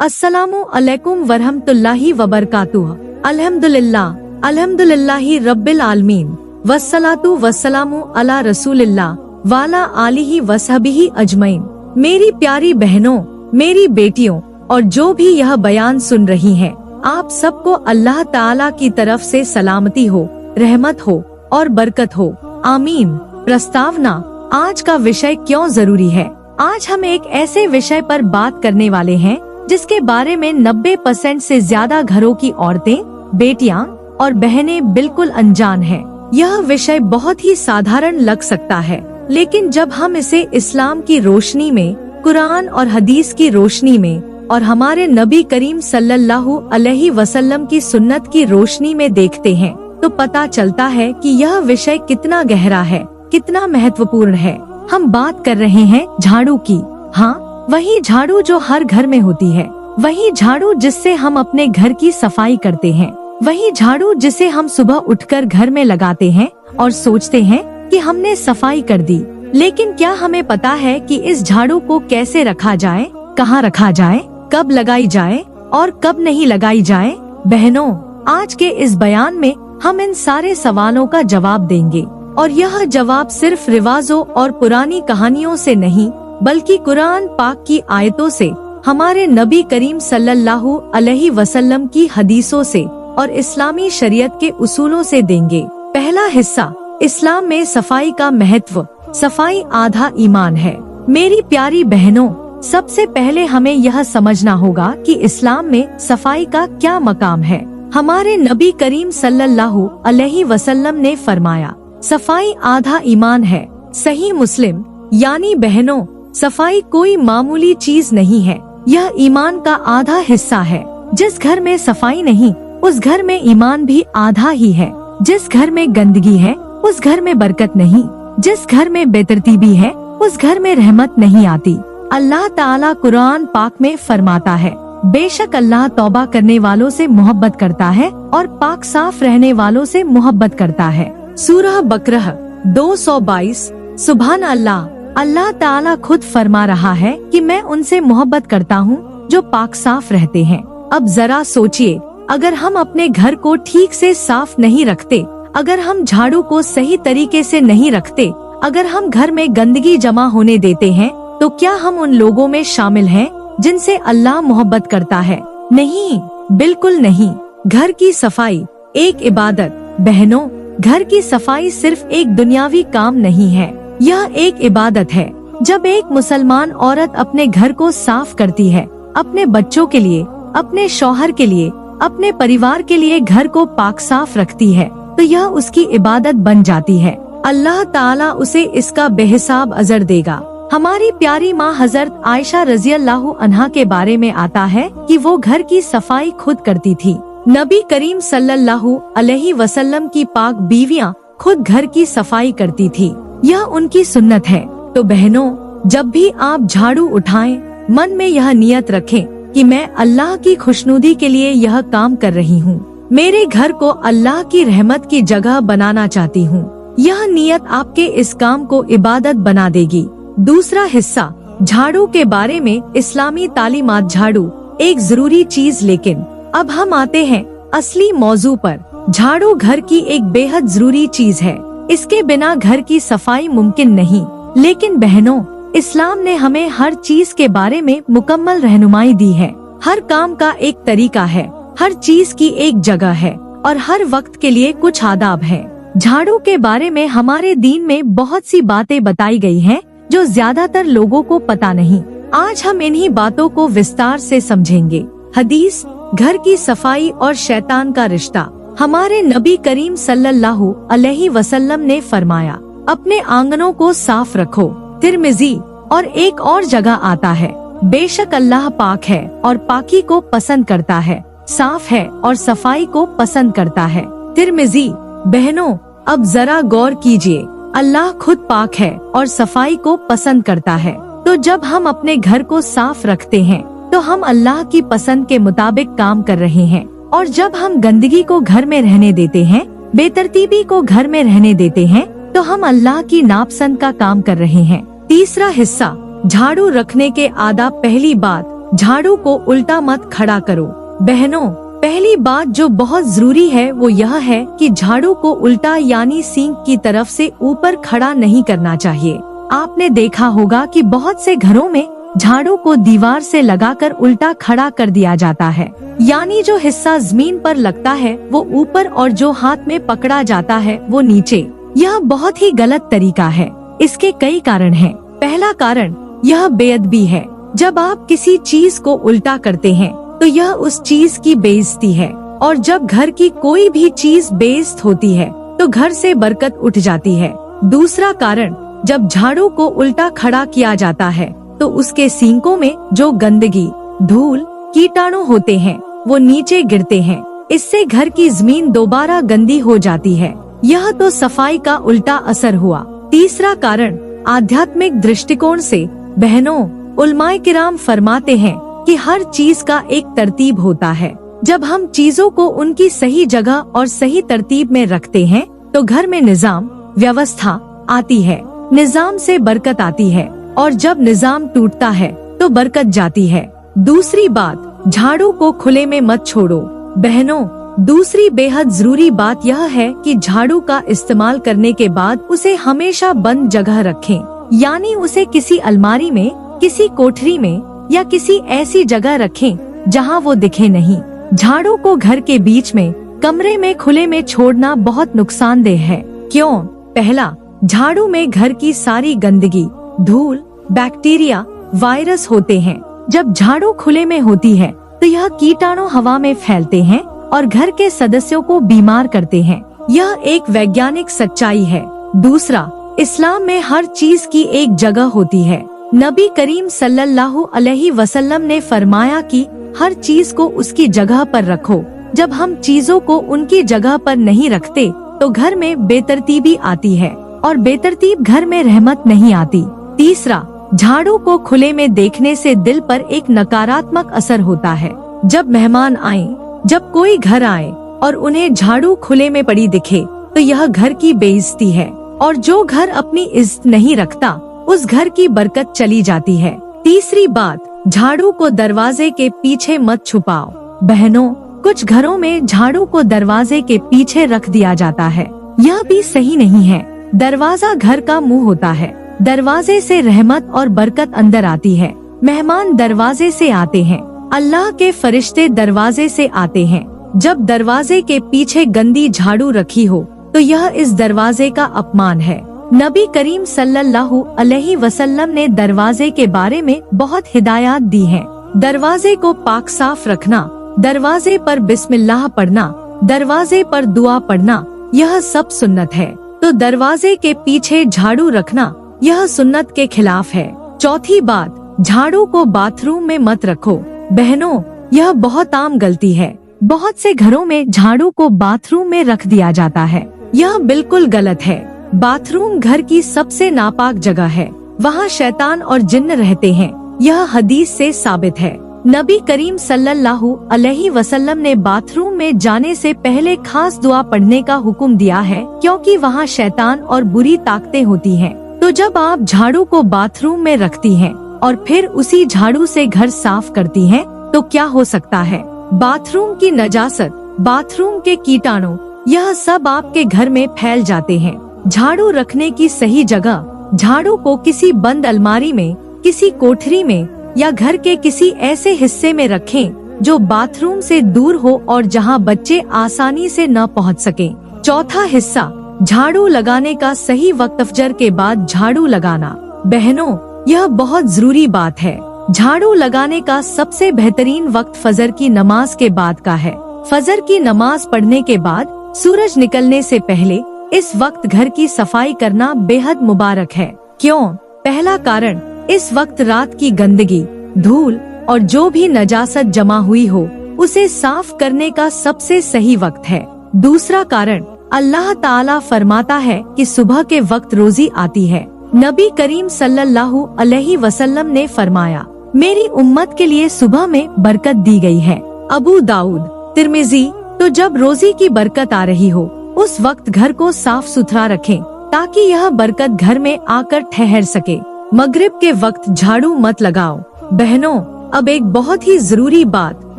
अस्सलामु अलैकुम वरहमतुल्लाहि वबरकातुह। अल्हम्दुलिल्लाहि रब्बिल आलमीन वस्सलातु वस्सलामु अला रसूलिल्लाह वाला आलिही वसहबिही अजमईन। मेरी प्यारी बहनों, मेरी बेटियों और जो भी यह बयान सुन रही हैं, आप सबको अल्लाह ताला की तरफ से सलामती हो, रहमत हो और बरकत हो, आमीन। प्रस्तावना: आज का विषय क्यों जरूरी है। आज हम एक ऐसे विषय पर बात करने वाले हैं जिसके बारे में 90% से ज्यादा घरों की औरतें, बेटियां और बहनें बिल्कुल अनजान हैं। यह विषय बहुत ही साधारण लग सकता है, लेकिन जब हम इसे इस्लाम की रोशनी में, कुरान और हदीस की रोशनी में और हमारे नबी करीम सल्लल्लाहु अलैहि वसल्लम की सुन्नत की रोशनी में देखते हैं, तो पता चलता है कि यह विषय कितना गहरा है, कितना महत्वपूर्ण है। हम बात कर रहे हैं झाड़ू की। हाँ, वही झाड़ू जो हर घर में होती है, वही झाड़ू जिससे हम अपने घर की सफाई करते हैं, वही झाड़ू जिसे हम सुबह उठकर घर में लगाते हैं और सोचते हैं कि हमने सफाई कर दी। लेकिन क्या हमें पता है कि इस झाड़ू को कैसे रखा जाए, कहाँ रखा जाए, कब लगाई जाए और कब नहीं लगाई जाए। बहनों, आज के इस बयान में हम इन सारे सवालों का जवाब देंगे, और यह जवाब सिर्फ रिवाजों और पुरानी कहानियों से नहीं, बल्कि कुरान पाक की आयतों से, हमारे नबी करीम सल्लल्लाहु अलैहि वसल्लम की हदीसों से और इस्लामी शरीयत के उसूलों से देंगे। पहला हिस्सा, इस्लाम में सफाई का महत्व। सफाई आधा ईमान है। मेरी प्यारी बहनों, सबसे पहले हमें यह समझना होगा कि इस्लाम में सफाई का क्या मकाम है। हमारे नबी करीम सल्लल्लाहु अलैहि वसल्लम ने फरमाया, सफाई आधा ईमान है। सही मुस्लिम। यानी बहनों, सफाई कोई मामूली चीज नहीं है, यह ईमान का आधा हिस्सा है। जिस घर में सफाई नहीं, उस घर में ईमान भी आधा ही है। जिस घर में गंदगी है, उस घर में बरकत नहीं। जिस घर में बेतरतीबी है, उस घर में रहमत नहीं आती। अल्लाह ताला कुरान पाक में फरमाता है, बेशक अल्लाह तौबा करने वालों से मोहब्बत करता है और पाक साफ रहने वालों से मोहब्बत करता है। सूरह बकरह 222। सुभान अल्लाह। अल्लाह ताला खुद फरमा रहा है कि मैं उनसे मोहब्बत करता हूँ जो पाक साफ रहते हैं। अब जरा सोचिए, अगर हम अपने घर को ठीक से साफ नहीं रखते, अगर हम झाड़ू को सही तरीके से नहीं रखते, अगर हम घर में गंदगी जमा होने देते हैं, तो क्या हम उन लोगों में शामिल हैं जिनसे अल्लाह मोहब्बत करता है? नहीं, बिल्कुल नहीं। घर की सफाई एक इबादत। बहनों, घर की सफाई सिर्फ एक दुनियावी काम नहीं है, यह एक इबादत है। जब एक मुसलमान औरत अपने घर को साफ करती है, अपने बच्चों के लिए, अपने शौहर के लिए, अपने परिवार के लिए घर को पाक साफ रखती है, तो यह उसकी इबादत बन जाती है। अल्लाह ताला उसे इसका बेहिसाब अजर देगा। हमारी प्यारी माँ हजरत आयशा रज़ियल्लाहु अन्हा के बारे में आता है कि वो घर की सफाई खुद करती थी। नबी करीम सल्लल्लाहु अलैहि वसल्लम की पाक बीवियाँ खुद घर की सफाई करती थी, यह उनकी सुन्नत है। तो बहनों, जब भी आप झाड़ू उठाएं, मन में यह नियत रखें कि मैं अल्लाह की खुशनुदी के लिए यह काम कर रही हूँ, मेरे घर को अल्लाह की रहमत की जगह बनाना चाहती हूँ। यह नियत आपके इस काम को इबादत बना देगी। दूसरा हिस्सा, झाड़ू के बारे में इस्लामी तालीमात। झाड़ू एक जरूरी चीज। लेकिन अब हम आते हैं असली मौजू पर। झाड़ू घर की एक बेहद जरूरी चीज है, इसके बिना घर की सफाई मुमकिन नहीं। लेकिन बहनों, इस्लाम ने हमें हर चीज के बारे में मुकम्मल रहनुमाई दी है। हर काम का एक तरीका है, हर चीज की एक जगह है और हर वक्त के लिए कुछ आदाब है। झाड़ू के बारे में हमारे दीन में बहुत सी बातें बताई गई हैं जो ज्यादातर लोगों को पता नहीं। आज हम इन्हीं बातों को विस्तार से समझेंगे। हदीस, घर की सफाई और शैतान का रिश्ता। हमारे नबी करीम सल्लल्लाहु अलैहि वसल्लम ने फरमाया, अपने आंगनों को साफ रखो। तिरमिजी। और एक और जगह आता है, बेशक अल्लाह पाक है और पाकी को पसंद करता है, साफ है और सफाई को पसंद करता है। तिरमिजी। बहनों, अब जरा गौर कीजिए, अल्लाह खुद पाक है और सफाई को पसंद करता है। तो जब हम अपने घर को साफ रखते हैं, तो हम अल्लाह की पसंद के मुताबिक काम कर रहे हैं। और जब हम गंदगी को घर में रहने देते हैं, बेतरतीबी को घर में रहने देते हैं, तो हम अल्लाह की नापसंद का काम कर रहे हैं। तीसरा हिस्सा, झाड़ू रखने के आदाब। पहली बात, झाड़ू को उल्टा मत खड़ा करो। बहनों, पहली बात जो बहुत जरूरी है वो यह है कि झाड़ू को उल्टा यानी सींग की तरफ से ऊपर खड़ा नहीं करना चाहिए। आपने देखा होगा कि बहुत से घरों में झाड़ू को दीवार से लगाकर उल्टा खड़ा कर दिया जाता है, यानी जो हिस्सा जमीन पर लगता है वो ऊपर और जो हाथ में पकड़ा जाता है वो नीचे। यह बहुत ही गलत तरीका है। इसके कई कारण हैं। पहला कारण यह बेअदबी है। जब आप किसी चीज को उल्टा करते हैं तो यह उस चीज की बेइज्जती है, और जब घर की कोई भी चीज बेइज्जत होती है तो घर से बरकत उठ जाती है। दूसरा कारण, जब झाड़ू को उल्टा खड़ा किया जाता है तो उसके सींकों में जो गंदगी, धूल, कीटाणु होते हैं वो नीचे गिरते हैं। इससे घर की जमीन दोबारा गंदी हो जाती है। यह तो सफाई का उल्टा असर हुआ। तीसरा कारण, आध्यात्मिक दृष्टिकोण से बहनों, उलमाए किराम फरमाते हैं कि हर चीज का एक तरतीब होता है। जब हम चीजों को उनकी सही जगह और सही तरतीब में रखते हैं तो घर में निजाम, व्यवस्था आती है। निजाम से बरकत आती है, और जब निजाम टूटता है तो बरकत जाती है। दूसरी बात, झाड़ू को खुले में मत छोड़ो। बहनों, दूसरी बेहद जरूरी बात यह है कि झाड़ू का इस्तेमाल करने के बाद उसे हमेशा बंद जगह रखें, यानी उसे किसी अलमारी में, किसी कोठरी में या किसी ऐसी जगह रखें जहां वो दिखे नहीं। झाड़ू को घर के बीच में, कमरे में खुले में छोड़ना बहुत नुकसानदेह है। क्यों? पहला, झाड़ू में घर की सारी गंदगी, धूल, बैक्टीरिया, वायरस होते हैं। जब झाड़ू खुले में होती है तो यह कीटाणु हवा में फैलते हैं और घर के सदस्यों को बीमार करते हैं। यह एक वैज्ञानिक सच्चाई है। दूसरा, इस्लाम में हर चीज की एक जगह होती है। नबी करीम सल्लल्लाहु अलैहि वसल्लम ने फरमाया कि हर चीज को उसकी जगह पर रखो। जब हम चीजों को उनकी जगह पर नहीं रखते तो घर में बेतरतीबी आती है, और बेतरतीब घर में रहमत नहीं आती। तीसरा, झाड़ू को खुले में देखने से दिल पर एक नकारात्मक असर होता है। जब मेहमान आए, जब कोई घर आए और उन्हें झाड़ू खुले में पड़ी दिखे तो यह घर की बेइज्जती है, और जो घर अपनी इज्जत नहीं रखता उस घर की बरकत चली जाती है। तीसरी बात, झाड़ू को दरवाजे के पीछे मत छुपाओ। बहनों, कुछ घरों में झाड़ू को दरवाजे के पीछे रख दिया जाता है। यह भी सही नहीं है। दरवाजा घर का मुंह होता है। दरवाजे से रहमत और बरकत अंदर आती है। मेहमान दरवाजे से आते हैं, अल्लाह के फरिश्ते दरवाजे से आते हैं। जब दरवाजे के पीछे गंदी झाड़ू रखी हो तो यह इस दरवाजे का अपमान है। नबी करीम सल्लल्लाहु अलैहि वसल्लम ने दरवाजे के बारे में बहुत हिदायत दी हैं। दरवाजे को पाक साफ रखना, दरवाजे पर बिस्मिल्लाह पढ़ना, दरवाजे पर दुआ पढ़ना, यह सब सुन्नत है। तो दरवाजे के पीछे झाड़ू रखना यह सुन्नत के खिलाफ है। चौथी बात, झाड़ू को बाथरूम में मत रखो। बहनों, यह बहुत आम गलती है। बहुत से घरों में झाड़ू को बाथरूम में रख दिया जाता है। यह बिल्कुल गलत है। बाथरूम घर की सबसे नापाक जगह है। वहाँ शैतान और जिन्न रहते हैं। यह हदीस से साबित है। नबी करीम सल्लल्लाहु अलैहि वसल्लम ने बाथरूम में जाने से पहले खास दुआ पढ़ने का हुक्म दिया है, क्योंकि वहाँ शैतान और बुरी ताकतें होती हैं। तो जब आप झाड़ू को बाथरूम में रखती हैं और फिर उसी झाड़ू से घर साफ करती हैं, तो क्या हो सकता है? बाथरूम की नजासत, बाथरूम के कीटाणु, यह सब आपके घर में फैल जाते हैं। झाड़ू रखने की सही जगह, झाड़ू को किसी बंद अलमारी में, किसी कोठरी में या घर के किसी ऐसे हिस्से में रखें जो बाथरूम से दूर हो और जहां बच्चे आसानी से न पहुंच सकें। चौथा हिस्सा, झाड़ू लगाने का सही वक्त फजर के बाद झाड़ू लगाना। बहनों, यह बहुत जरूरी बात है। झाड़ू लगाने का सबसे बेहतरीन वक्त फजर की नमाज के बाद का है। फजर की नमाज पढ़ने के बाद सूरज निकलने से पहले इस वक्त घर की सफाई करना बेहद मुबारक है। क्यों? पहला कारण, इस वक्त रात की गंदगी, धूल और जो भी नजासत जमा हुई हो उसे साफ करने का सबसे सही वक्त है। दूसरा कारण, अल्लाह ताला फरमाता है कि सुबह के वक्त रोजी आती है। नबी करीम सल्लल्लाहु अलैहि वसल्लम ने फरमाया, मेरी उम्मत के लिए सुबह में बरकत दी गई है। अबू दाऊद, तिर्मिजी। तो जब रोजी की बरकत आ रही हो उस वक्त घर को साफ सुथरा रखें ताकि यह बरकत घर में आकर ठहर सके। मगरिब के वक्त झाड़ू मत लगाओ। बहनों, अब एक बहुत ही जरूरी बात,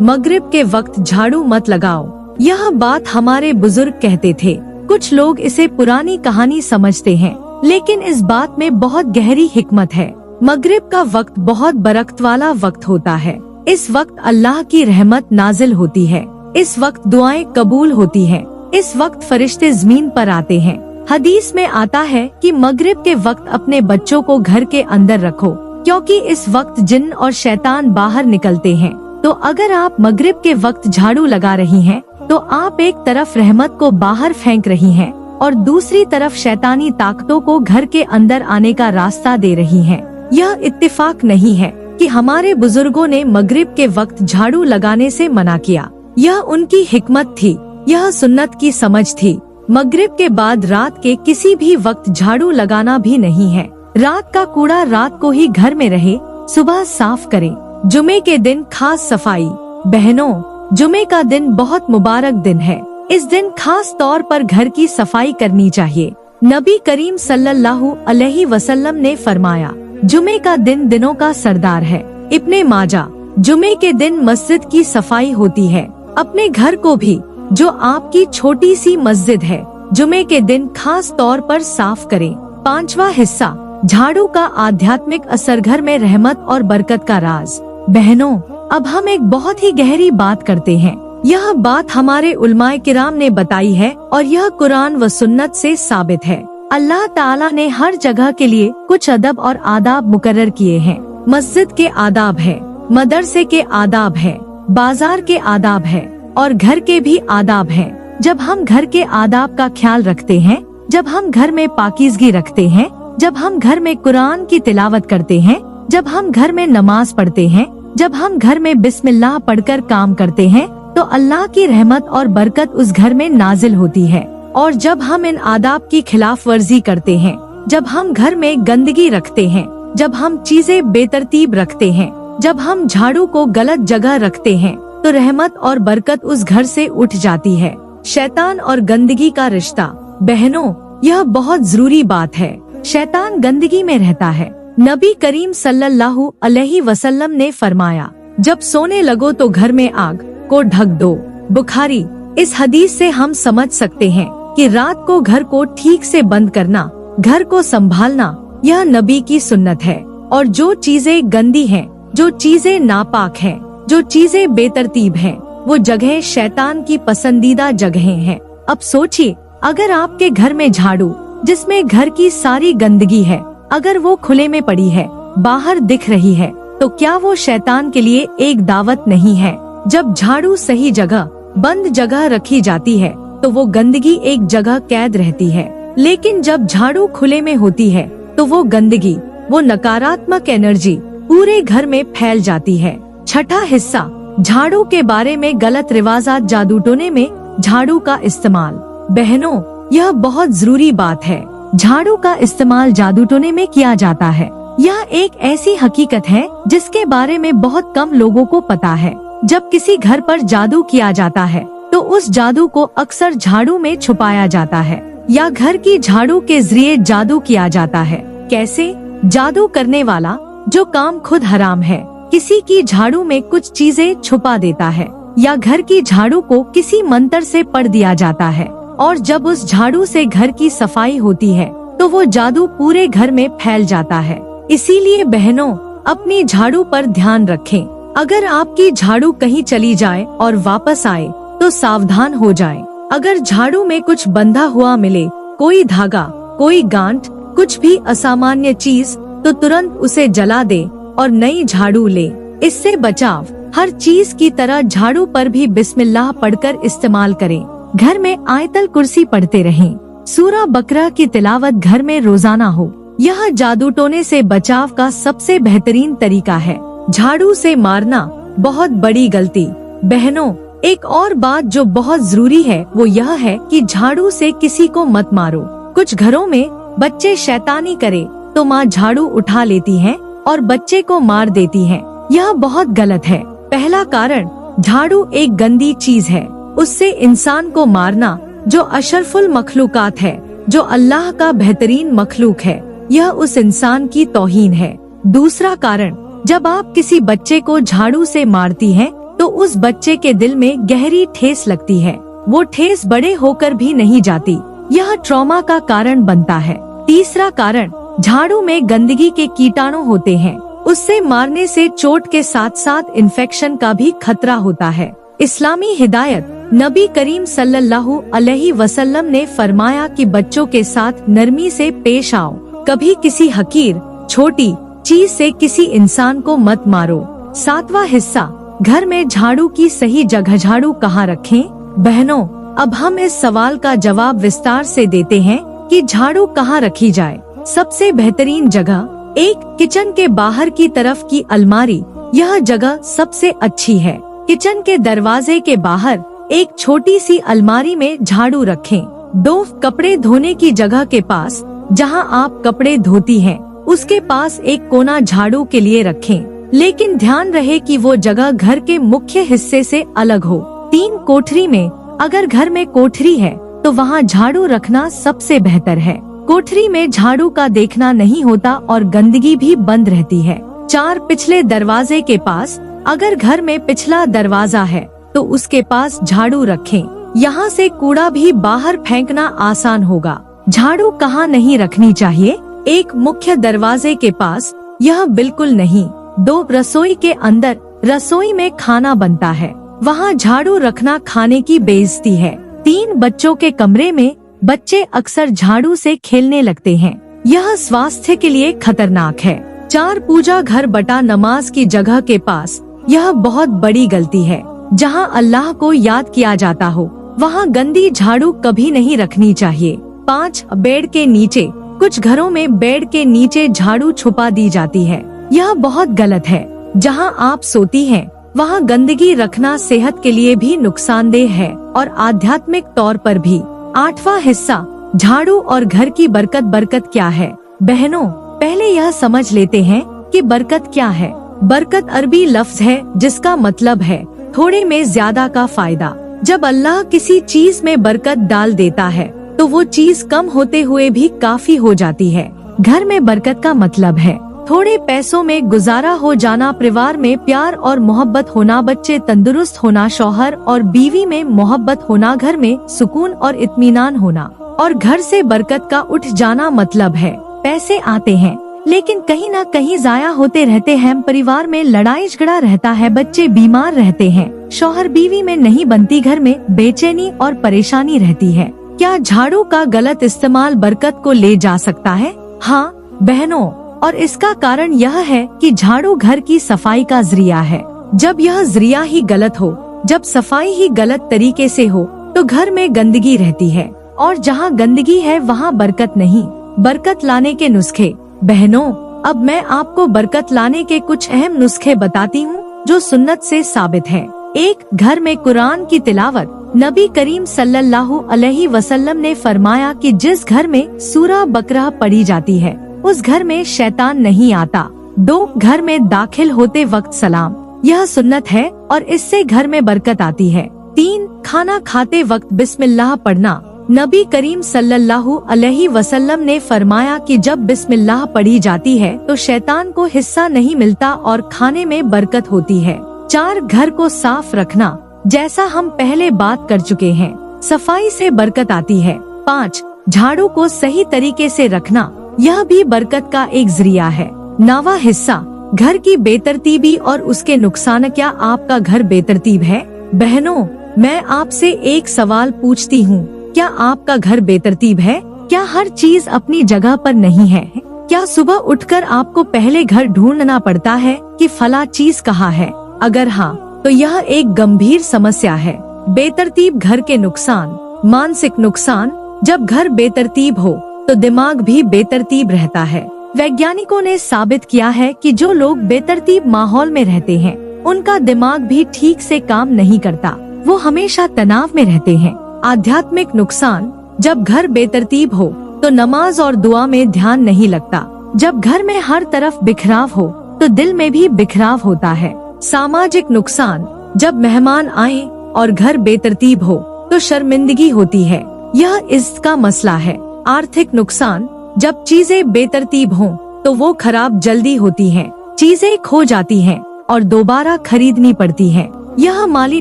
मगरिब के वक्त झाड़ू मत लगाओ। यह बात हमारे बुजुर्ग कहते थे। कुछ लोग इसे पुरानी कहानी समझते हैं, लेकिन इस बात में बहुत गहरी हिकमत है। मगरिब का वक्त बहुत बरकत वाला वक्त होता है। इस वक्त अल्लाह की रहमत नाजिल होती है। इस वक्त दुआएं कबूल होती हैं। इस वक्त फरिश्ते जमीन पर आते हैं। हदीस में आता है कि मगरिब के वक्त अपने बच्चों को घर के अंदर रखो, क्योंकि इस वक्त जिन्न और शैतान बाहर निकलते हैं। तो अगर आप मगरिब के वक्त झाड़ू लगा रही हैं, तो आप एक तरफ रहमत को बाहर फेंक रही हैं और दूसरी तरफ शैतानी ताकतों को घर के अंदर आने का रास्ता दे रही हैं। यह इत्तेफाक नहीं है कि हमारे बुजुर्गों ने मगरिब के वक्त झाड़ू लगाने से मना किया। यह उनकी हिकमत थी, यह सुन्नत की समझ थी। मगरिब के बाद रात के किसी भी वक्त झाड़ू लगाना भी नहीं है। रात का कूड़ा रात को ही घर में रहे, सुबह साफ करें। जुमे के दिन खास सफाई। बहनों, जुमे का दिन बहुत मुबारक दिन है। इस दिन खास तौर पर घर की सफाई करनी चाहिए। नबी करीम सल्लल्लाहु अलैहि वसल्लम ने फरमाया, जुमे का दिन दिनों का सरदार है। इब्ने माजा। जुमे के दिन मस्जिद की सफाई होती है। अपने घर को भी, जो आपकी छोटी सी मस्जिद है, जुमे के दिन खास तौर पर साफ करें। 5वां हिस्सा, झाड़ू का आध्यात्मिक असर, घर में रहमत और बरकत का राज। बहनों, अब हम एक बहुत ही गहरी बात करते हैं। यह बात हमारे उलमाए किराम ने बताई है और यह कुरान व सुन्नत से साबित है। अल्लाह ताला ने हर जगह के लिए कुछ अदब और आदाब मुकर्रर किए हैं। मस्जिद के आदाब है, मदरसे के आदाब है, बाजार के आदाब है और घर के भी आदाब हैं। जब हम घर के आदाब का ख्याल रखते हैं, जब हम घर में पाकीज़गी रखते हैं, जब हम घर में कुरान की तिलावत करते हैं, जब हम घर में नमाज पढ़ते हैं, जब हम घर में बिस्मिल्लाह पढ़कर काम करते हैं, तो अल्लाह की रहमत और बरकत उस घर में नाजिल होती है। और जब हम इन आदाब की खिलाफ वर्जी करते हैं, जब हम घर में गंदगी रखते हैं, जब हम चीजें बेतरतीब रखते हैं, जब हम झाड़ू को गलत जगह रखते हैं, तो रहमत और बरकत उस घर से उठ जाती है। शैतान और गंदगी का रिश्ता। बहनों, यह बहुत जरूरी बात है। शैतान गंदगी में रहता है। नबी करीम सल्लल्लाहु अलैहि वसल्लम ने फरमाया, जब सोने लगो तो घर में आग को ढक दो। बुखारी। इस हदीस से हम समझ सकते हैं कि रात को घर को ठीक से बंद करना, घर को संभालना, यह नबी की सुन्नत है। और जो चीजें गंदी हैं, जो चीजें नापाक हैं, जो चीजें बेतरतीब हैं, वो जगह शैतान की पसंदीदा जगहें हैं। अब सोचिए, अगर आपके घर में झाड़ू, जिसमें घर की सारी गंदगी है, अगर वो खुले में पड़ी है, बाहर दिख रही है, तो क्या वो शैतान के लिए एक दावत नहीं है? जब झाड़ू सही जगह, बंद जगह रखी जाती है, तो वो गंदगी एक जगह कैद रहती है। लेकिन जब झाड़ू खुले में होती है, तो वो गंदगी, वो नकारात्मक एनर्जी पूरे घर में फैल जाती है। छठा हिस्सा, झाड़ू के बारे में गलत रिवाजात, जादू टोने में झाड़ू का इस्तेमाल। बहनों, यह बहुत जरूरी बात है। झाड़ू का इस्तेमाल जादू टोने में किया जाता है। यह एक ऐसी हकीकत है जिसके बारे में बहुत कम लोगों को पता है। जब किसी घर पर जादू किया जाता है, तो उस जादू को अक्सर झाड़ू में छुपाया जाता है, या घर की झाड़ू के जरिए जादू किया जाता है। कैसे? जादू करने वाला, जो काम खुद हराम है, किसी की झाड़ू में कुछ चीजें छुपा देता है, या घर की झाड़ू को किसी मंत्र से पढ़ दिया जाता है, और जब उस झाड़ू से घर की सफाई होती है, तो वो जादू पूरे घर में फैल जाता है। इसीलिए बहनों, अपनी झाड़ू पर ध्यान रखें। अगर आपकी झाड़ू कहीं चली जाए और वापस आए, तो सावधान हो जाएं। अगर झाड़ू में कुछ बंधा हुआ मिले, कोई धागा, कोई गांठ, कुछ भी असामान्य चीज, तो तुरंत उसे जला दे और नई झाड़ू ले। इससे बचाव हर चीज की तरह झाड़ू पर भी बिस्मिल्लाह पढ़कर इस्तेमाल करें। घर में आयतल कुर्सी पढ़ते रहें। सूरा बकरा की तिलावत घर में रोजाना हो। यह जादू टोने से बचाव का सबसे बेहतरीन तरीका है। झाड़ू से मारना बहुत बड़ी गलती। बहनों, एक और बात जो बहुत जरूरी है, वो यह है कि झाड़ू से किसी को मत मारो। कुछ घरों में बच्चे शैतानी करे तो माँ झाड़ू उठा लेती है और बच्चे को मार देती है। यह बहुत गलत है। पहला कारण, झाड़ू एक गंदी चीज है। उससे इंसान को मारना, जो अशरफुल मखलूकात है, जो अल्लाह का बेहतरीन मखलूक है, यह उस इंसान की तौहीन है। दूसरा कारण, जब आप किसी बच्चे को झाड़ू से मारती हैं, तो उस बच्चे के दिल में गहरी ठेस लगती है। वो ठेस बड़े होकर भी नहीं जाती। यह ट्रॉमा का कारण बनता है। तीसरा कारण, झाड़ू में गंदगी के कीटाणु होते हैं। उससे मारने से चोट के साथ साथ इन्फेक्शन का भी खतरा होता है। इस्लामी हिदायत, नबी करीम सल्लल्लाहु अलैहि वसल्लम ने फरमाया कि बच्चों के साथ नरमी से पेश आओ। कभी किसी हकीर, छोटी चीज से किसी इंसान को मत मारो। सातवां हिस्सा, घर में झाड़ू की सही जगह। झाड़ू कहाँ रखें? बहनों, अब हम इस सवाल का जवाब विस्तार से देते हैं कि झाड़ू कहाँ रखी जाए। सबसे बेहतरीन जगह, एक, किचन के बाहर की तरफ की अलमारी। यह जगह सबसे अच्छी है। किचन के दरवाजे के बाहर एक छोटी सी अलमारी में झाड़ू रखें। 2, कपड़े धोने की जगह के पास, जहां आप कपड़े धोती हैं, उसके पास एक कोना झाड़ू के लिए रखें। लेकिन ध्यान रहे कि वो जगह घर के मुख्य हिस्से से अलग हो। 3, कोठरी में, अगर घर में कोठरी है तो वहाँ झाड़ू रखना सबसे बेहतर है। कोठरी में झाड़ू का देखना नहीं होता और गंदगी भी बंद रहती है। 4, पिछले दरवाजे के पास, अगर घर में पिछला दरवाजा है तो उसके पास झाड़ू रखें। यहाँ से कूड़ा भी बाहर फेंकना आसान होगा। झाड़ू कहाँ नहीं रखनी चाहिए? 1, मुख्य दरवाजे के पास, यह बिल्कुल नहीं। 2, रसोई के अंदर, रसोई में खाना बनता है, वहाँ झाड़ू रखना खाने की बेइज्जती है। 3, बच्चों के कमरे में, बच्चे अक्सर झाड़ू से खेलने लगते हैं, यह स्वास्थ्य के लिए खतरनाक है। 4, पूजा घर बटा नमाज की जगह के पास, यह बहुत बड़ी गलती है। जहाँ अल्लाह को याद किया जाता हो, वहाँ गंदी झाड़ू कभी नहीं रखनी चाहिए। 5, बेड के नीचे, कुछ घरों में बेड के नीचे झाड़ू छुपा दी जाती है, यह बहुत गलत है। जहाँ आप सोती हैं, वहाँ गंदगी रखना सेहत के लिए भी नुकसानदेह है और आध्यात्मिक तौर पर भी। 8वां हिस्सा, झाड़ू और घर की बरकत। बरकत क्या है? बहनों, पहले यह समझ लेते हैं कि बरकत क्या है। बरकत अरबी लफ्ज है जिसका मतलब है थोड़े में ज्यादा का फायदा। जब अल्लाह किसी चीज में बरकत डाल देता है तो वो चीज कम होते हुए भी काफी हो जाती है। घर में बरकत का मतलब है थोड़े पैसों में गुजारा हो जाना, परिवार में प्यार और मोहब्बत होना, बच्चे तंदुरुस्त होना, शौहर और बीवी में मोहब्बत होना, घर में सुकून और इत्मीनान होना। और घर से बरकत का उठ जाना मतलब है पैसे आते हैं लेकिन कहीं ना कहीं जाया होते रहते हैं, परिवार में लड़ाई झगड़ा रहता है, बच्चे बीमार रहते हैं, शौहर बीवी में नहीं बनती, घर में बेचैनी और परेशानी रहती है। क्या झाड़ू का गलत इस्तेमाल बरकत को ले जा सकता है? हाँ बहनों, और इसका कारण यह है कि झाड़ू घर की सफाई का जरिया है। जब यह जरिया ही गलत हो, जब सफाई ही गलत तरीके से हो, तो घर में गंदगी रहती है और जहाँ गंदगी है वहाँ बरकत नहीं। बरकत लाने के नुस्खे। बहनों, अब मैं आपको बरकत लाने के कुछ अहम नुस्खे बताती हूँ जो सुन्नत से साबित है। 1, घर में कुरान की तिलावत। नबी करीम सल्लल्लाहु अलैहि वसल्लम ने फरमाया कि जिस घर में सूरा बकरा पढ़ी जाती है उस घर में शैतान नहीं आता। 2, घर में दाखिल होते वक्त सलाम, यह सुन्नत है और इससे घर में बरकत आती है। 3, खाना खाते वक्त बिस्मिल्लाह पढ़ना। नबी करीम सल्लल्लाहु अलैहि वसल्लम ने फरमाया कि जब बिस्मिल्लाह पढ़ी जाती है तो शैतान को हिस्सा नहीं मिलता और खाने में बरकत होती है। 4, घर को साफ रखना, जैसा हम पहले बात कर चुके हैं, सफाई से बरकत आती है। 5, झाड़ू को सही तरीके से रखना, यह भी बरकत का एक जरिया है। 9वां हिस्सा, घर की बेतरतीबी और उसके नुकसान। क्या आपका घर बेतरतीब है? बहनों, मैं आपसे एक सवाल पूछती हूँ, क्या आपका घर बेतरतीब है? क्या हर चीज अपनी जगह पर नहीं है? क्या सुबह उठकर आपको पहले घर ढूंढना पड़ता है कि फला चीज कहाँ है? अगर हाँ, तो यह एक गंभीर समस्या है। बेतरतीब घर के नुकसान। मानसिक नुकसान, जब घर बेतरतीब हो तो दिमाग भी बेतरतीब रहता है। वैज्ञानिकों ने साबित किया है कि जो लोग बेतरतीब माहौल में रहते हैं उनका दिमाग भी ठीक से काम नहीं करता, वो हमेशा तनाव में रहते हैं। आध्यात्मिक नुकसान, जब घर बेतरतीब हो तो नमाज और दुआ में ध्यान नहीं लगता। जब घर में हर तरफ बिखराव हो तो दिल में भी बिखराव होता है। सामाजिक नुकसान, जब मेहमान आए और घर बेतरतीब हो तो शर्मिंदगी होती है, यह इसका मसला है। आर्थिक नुकसान, जब चीजें बेतरतीब हों तो वो खराब जल्दी होती हैं। चीजें खो जाती हैं और दोबारा खरीदनी पड़ती हैं। यह माली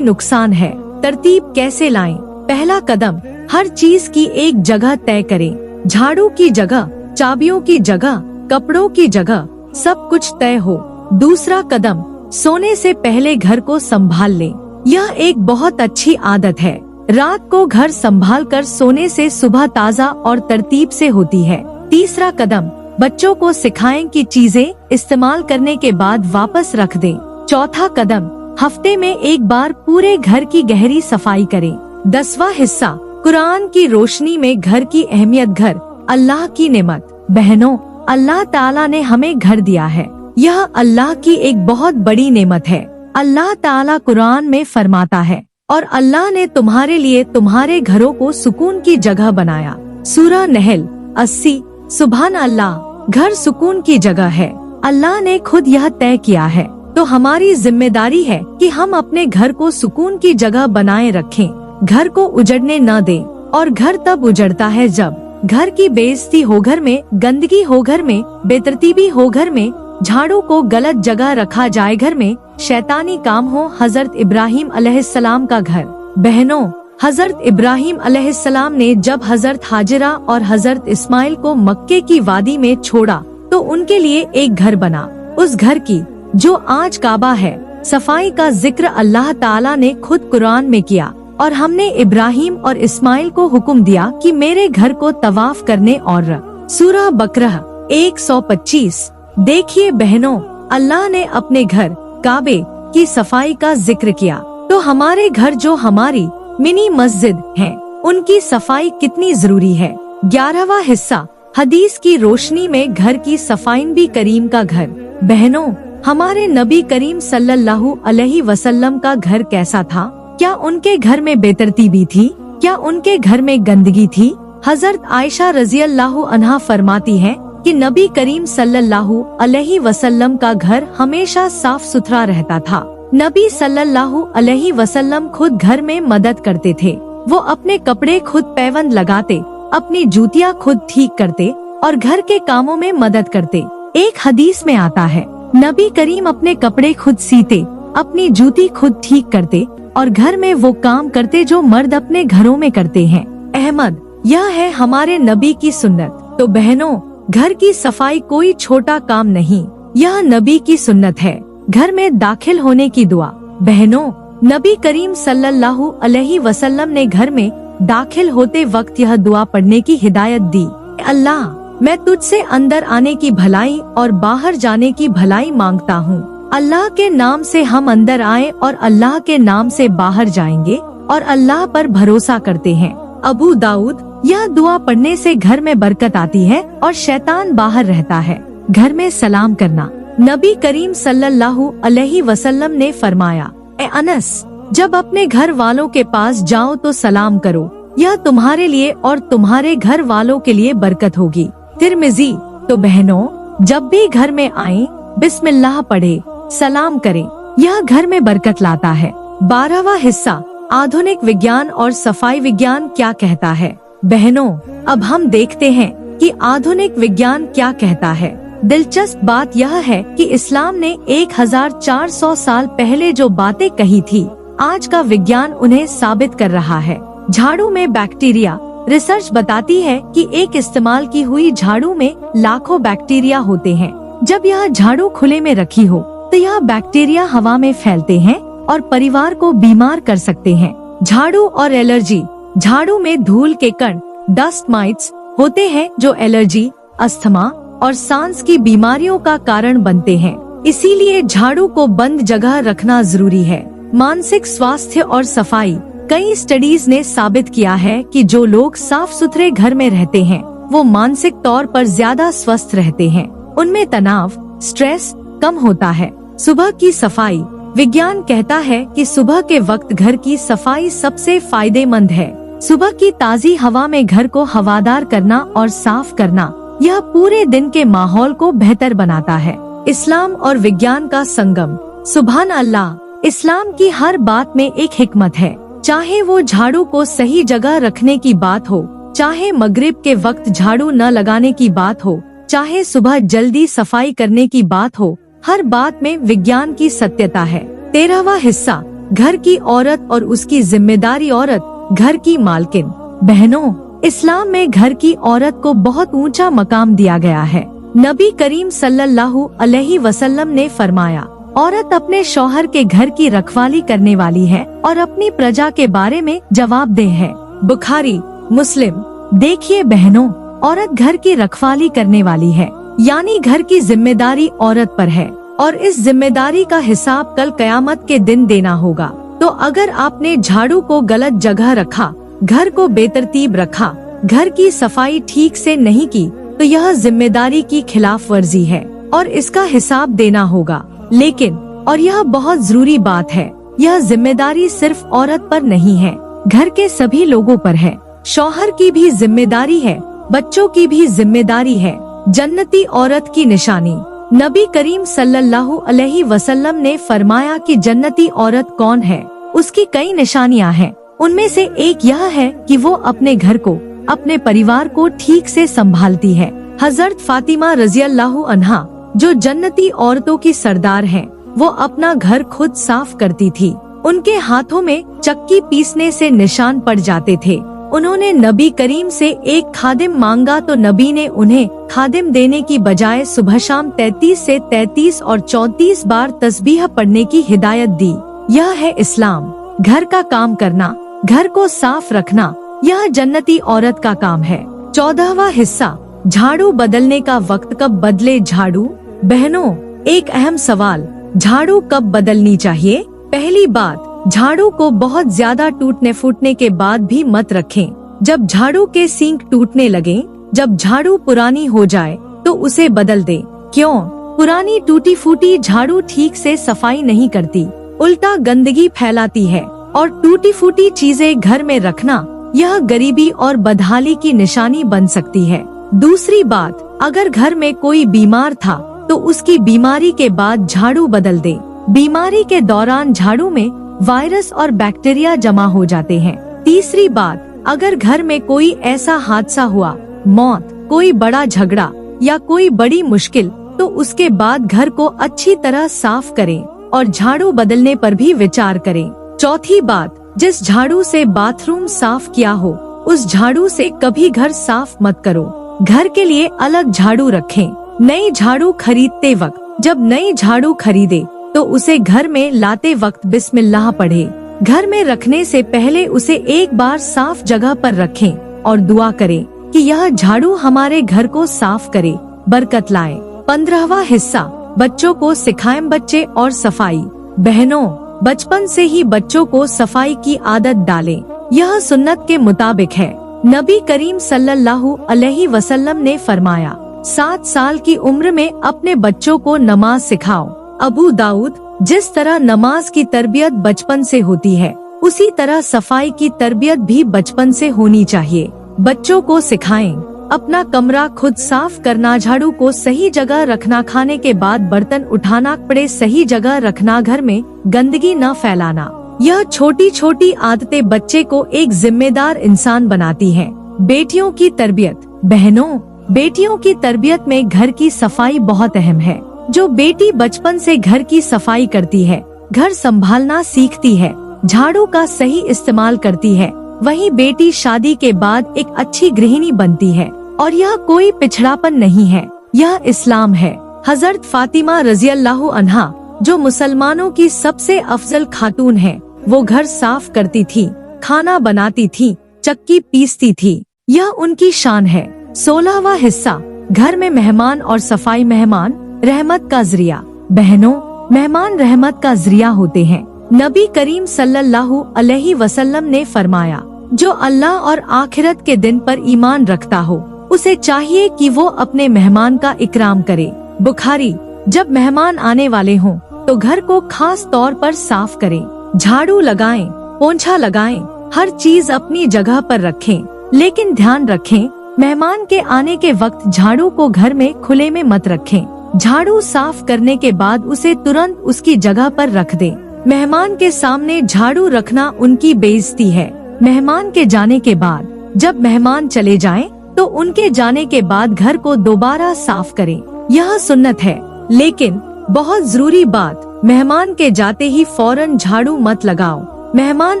नुकसान है। तरतीब कैसे लाएं? पहला कदम, हर चीज की एक जगह तय करें। झाड़ू की जगह, चाबियों की जगह, कपड़ों की जगह, सब कुछ तय हो। दूसरा कदम, सोने से पहले घर को संभाल लें। यह एक बहुत अच्छी आदत है। रात को घर संभाल कर सोने से सुबह ताज़ा और तरतीब से होती है। तीसरा कदम, बच्चों को सिखाएं कि चीजें इस्तेमाल करने के बाद वापस रख दें। चौथा कदम, हफ्ते में एक बार पूरे घर की गहरी सफाई करें। 10वां हिस्सा, कुरान की रोशनी में घर की अहमियत। घर अल्लाह की नेमत। बहनों, अल्लाह ताला ने हमें घर दिया है। यह अल्लाह की एक बहुत बड़ी नेमत है। अल्लाह ताला कुरान में फरमाता है, और अल्लाह ने तुम्हारे लिए तुम्हारे घरों को सुकून की जगह बनाया। सूरा नहल 80। सुभान अल्लाह, घर सुकून की जगह है। अल्लाह ने खुद यह तय किया है, तो हमारी जिम्मेदारी है कि हम अपने घर को सुकून की जगह बनाए रखें। घर को उजड़ने न दें। और घर तब उजड़ता है जब घर की बेइज्जती हो, घर में गंदगी हो, घर में बेतरतीबी हो, घर में झाड़ू को गलत जगह रखा जाए, घर में शैतानी काम हो। हजरत इब्राहिम अलैहिस्सलाम का घर। बहनों, हजरत इब्राहिम अलैहिस्सलाम ने जब हजरत हाजिरा और हजरत इस्माइल को मक्के की वादी में छोड़ा तो उनके लिए एक घर बना। उस घर की, जो आज काबा है, सफाई का जिक्र अल्लाह ताला ने खुद कुरान में किया, और हमने इब्राहिम और इस्माइल को हुक्म दिया कि मेरे घर को तवाफ करने और सूरह बकरह 125। देखिए बहनों, अल्लाह ने अपने घर काबे की सफाई का जिक्र किया, तो हमारे घर जो हमारी मिनी मस्जिद हैं, उनकी सफाई कितनी जरूरी है। 11वां हिस्सा, हदीस की रोशनी में घर की सफाई। नबी करीम का घर। बहनों, हमारे नबी करीम सल्लल्लाहु अलैहि वसल्लम का घर कैसा था? क्या उनके घर में बेतरतीबी थी? क्या उनके घर में गंदगी थी? हजरत आयशा रज़ियल्लाहु अन्हा फरमाती हैं कि नबी करीम सल्लल्लाहु अलैहि वसल्लम का घर हमेशा साफ सुथरा रहता था। नबी सल्लल्लाहु अलैहि वसल्लम खुद घर में मदद करते थे। वो अपने कपड़े खुद पैबंद लगाते, अपनी जूतियाँ खुद ठीक करते और घर के कामों में मदद करते। एक हदीस में आता है, नबी करीम अपने कपड़े खुद सीते, अपनी जूती खुद ठीक करते और घर में वो काम करते जो मर्द अपने घरों में करते हैं। अहमद, यह है हमारे नबी की सुन्नत। तो बहनों, घर की सफाई कोई छोटा काम नहीं, यह नबी की सुन्नत है। घर में दाखिल होने की दुआ। बहनों, नबी करीम सल्लल्लाहु अलैहि वसल्लम ने घर में दाखिल होते वक्त यह दुआ पढ़ने की हिदायत दी। अल्लाह, मैं तुझसे अंदर आने की भलाई और बाहर जाने की भलाई मांगता हूँ। अल्लाह के नाम से हम अंदर आए और अल्लाह के नाम से बाहर जाएंगे और अल्लाह पर भरोसा करते हैं। अबू दाऊद, यह दुआ पढ़ने से घर में बरकत आती है और शैतान बाहर रहता है। घर में सलाम करना। नबी करीम सल्लल्लाहु अलैहि वसल्लम ने फरमाया, ए अनस, जब अपने घर वालों के पास जाओ तो सलाम करो, यह तुम्हारे लिए और तुम्हारे घर वालों के लिए बरकत होगी। तिरमिजी। तो बहनों, जब भी घर में आए बिस्मिल्लाह पढ़े, सलाम करें, यह घर में बरकत लाता है। 12वां हिस्सा, आधुनिक विज्ञान और सफाई। विज्ञान क्या कहता है? बहनों, अब हम देखते हैं कि आधुनिक विज्ञान क्या कहता है। दिलचस्प बात यह है कि इस्लाम ने 1400 साल पहले जो बातें कही थी, आज का विज्ञान उन्हें साबित कर रहा है। झाड़ू में बैक्टीरिया। रिसर्च बताती है कि एक इस्तेमाल की हुई झाड़ू में लाखों बैक्टीरिया होते हैं। जब यह झाड़ू खुले में रखी हो तो यह बैक्टीरिया हवा में फैलते हैं और परिवार को बीमार कर सकते हैं। झाड़ू और एलर्जी। झाड़ू में धूल के कण, डस्ट माइट्स होते हैं जो एलर्जी, अस्थमा और सांस की बीमारियों का कारण बनते हैं। इसीलिए झाड़ू को बंद जगह रखना जरूरी है। मानसिक स्वास्थ्य और सफाई। कई स्टडीज ने साबित किया है कि जो लोग साफ सुथरे घर में रहते हैं वो मानसिक तौर पर ज्यादा स्वस्थ रहते हैं। उनमें तनाव, स्ट्रेस कम होता है। सुबह की सफाई। विज्ञान कहता है कि सुबह के वक्त घर की सफाई सबसे फायदेमंद है। सुबह की ताजी हवा में घर को हवादार करना और साफ करना, यह पूरे दिन के माहौल को बेहतर बनाता है। इस्लाम और विज्ञान का संगम। सुभान अल्लाह, इस्लाम की हर बात में एक हिकमत है। चाहे वो झाड़ू को सही जगह रखने की बात हो, चाहे मगरिब के वक्त झाड़ू न लगाने की बात हो, चाहे सुबह जल्दी सफाई करने की बात हो, हर बात में विज्ञान की सत्यता है। 13वां हिस्सा, घर की औरत और उसकी जिम्मेदारी। औरत घर की मालकिन। बहनों, इस्लाम में घर की औरत को बहुत ऊंचा मकाम दिया गया है। नबी करीम सल्लल्लाहु अलैहि वसल्लम ने फरमाया, औरत अपने शौहर के घर की रखवाली करने वाली है और अपनी प्रजा के बारे में जवाबदेह है। बुखारी मुस्लिम। देखिए बहनों, औरत घर की रखवाली करने वाली है, यानी घर की जिम्मेदारी औरत पर है और इस जिम्मेदारी का हिसाब कल कयामत के दिन देना होगा। तो अगर आपने झाड़ू को गलत जगह रखा, घर को बेतरतीब रखा, घर की सफाई ठीक से नहीं की, तो यह जिम्मेदारी की खिलाफ वर्जी है और इसका हिसाब देना होगा। लेकिन, और यह बहुत जरूरी बात है, यह जिम्मेदारी सिर्फ औरत पर नहीं है, घर के सभी लोगों पर है। शौहर की भी जिम्मेदारी है, बच्चों की भी जिम्मेदारी है। जन्नती औरत की निशानी। नबी करीम सल्लल्लाहु अलैहि वसल्लम ने फरमाया कि जन्नती औरत कौन है, उसकी कई निशानियां हैं। उनमें से एक यह है कि वो अपने घर को, अपने परिवार को ठीक से संभालती है। हजरत फातिमा रज़ियल्लाहु अन्हा, जो जन्नती औरतों की सरदार हैं, वो अपना घर खुद साफ करती थी। उनके हाथों में चक्की पीसने से निशान पड़ जाते थे। उन्होंने नबी करीम से एक खादिम मांगा तो नबी ने उन्हें खादिम देने की बजाय सुबह शाम 33 से 33 और 34 बार तस्बीह पढ़ने की हिदायत दी। यह है इस्लाम। घर का काम करना, घर को साफ रखना, यह जन्नती औरत का काम है। 14वां हिस्सा, झाड़ू बदलने का वक्त। कब बदले झाड़ू? बहनों, एक अहम सवाल, झाड़ू कब बदलनी चाहिए? पहली बात, झाड़ू को बहुत ज्यादा टूटने फूटने के बाद भी मत रखें। जब झाड़ू के सींग टूटने लगे, जब झाड़ू पुरानी हो जाए तो उसे बदल दें। क्यों? पुरानी टूटी फूटी झाड़ू ठीक से सफाई नहीं करती, उल्टा गंदगी फैलाती है और टूटी फूटी चीजें घर में रखना, यह गरीबी और बदहाली की निशानी बन सकती है। दूसरी बात, अगर घर में कोई बीमार था तो उसकी बीमारी के बाद झाड़ू बदल दे। बीमारी के दौरान झाड़ू में वायरस और बैक्टीरिया जमा हो जाते हैं। तीसरी बात, अगर घर में कोई ऐसा हादसा हुआ, मौत, कोई बड़ा झगड़ा या कोई बड़ी मुश्किल, तो उसके बाद घर को अच्छी तरह साफ करें और झाड़ू बदलने पर भी विचार करें। चौथी बात, जिस झाड़ू से बाथरूम साफ किया हो, उस झाड़ू से कभी घर साफ मत करो। घर के लिए अलग झाड़ू रखें। नई झाड़ू खरीदते वक्त जब नई झाड़ू खरीदे तो उसे घर में लाते वक्त बिस्मिल्लाह पढ़े। घर में रखने से पहले उसे एक बार साफ जगह पर रखें और दुआ करें कि यह झाड़ू हमारे घर को साफ करे, बरकत लाए। 15वां हिस्सा, बच्चों को सिखाएं बच्चे और सफाई। बहनों, बचपन से ही बच्चों को सफाई की आदत डालें, यह सुन्नत के मुताबिक है। नबी करीम सल्लल्लाहु अलैहि वसल्लम ने फरमाया, 7 साल की उम्र में अपने बच्चों को नमाज सिखाओ। अबू दाऊद, जिस तरह नमाज की तरबियत बचपन से होती है, उसी तरह सफाई की तरबियत भी बचपन से होनी चाहिए। बच्चों को सिखाएं अपना कमरा खुद साफ करना, झाड़ू को सही जगह रखना, खाने के बाद बर्तन उठाना पड़े सही जगह रखना, घर में गंदगी न फैलाना। यह छोटी छोटी आदतें बच्चे को एक जिम्मेदार इंसान बनाती हैं। बेटियों की तरबियत। बहनों, बेटियों की तरबियत में घर की सफाई बहुत अहम है। जो बेटी बचपन से घर की सफाई करती है, घर संभालना सीखती है, झाड़ू का सही इस्तेमाल करती है, वही बेटी शादी के बाद एक अच्छी गृहिणी बनती है। और यह कोई पिछड़ापन नहीं है, यह इस्लाम है। हजरत फातिमा रज़ियल्लाहु अन्हा, जो मुसलमानों की सबसे अफजल खातून है, वो घर साफ करती थी, खाना बनाती थी, चक्की पीसती थी, यह उनकी शान है। 16वां हिस्सा, घर में मेहमान और सफाई। मेहमान रहमत का जरिया। बहनों, मेहमान रहमत का जरिया होते हैं। नबी करीम सल्लल्लाहु अलैहि वसल्लम ने फरमाया, जो अल्लाह और आखिरत के दिन पर ईमान रखता हो, उसे चाहिए कि वो अपने मेहमान का इकराम करे। बुखारी, जब मेहमान आने वाले हों तो घर को खास तौर पर साफ करें, झाड़ू लगाएं, पोंछा लगाएं, हर चीज अपनी जगह पर रखें। लेकिन ध्यान रखें, मेहमान के आने के वक्त झाड़ू को घर में खुले में मत रखें। झाड़ू साफ करने के बाद उसे तुरंत उसकी जगह पर रख दें। मेहमान के सामने झाड़ू रखना उनकी बेइज्जती है। मेहमान के जाने के बाद जब मेहमान चले जाएं, तो उनके जाने के बाद घर को दोबारा साफ करें, यह सुन्नत है। लेकिन बहुत जरूरी बात, मेहमान के जाते ही फौरन झाड़ू मत लगाओ। मेहमान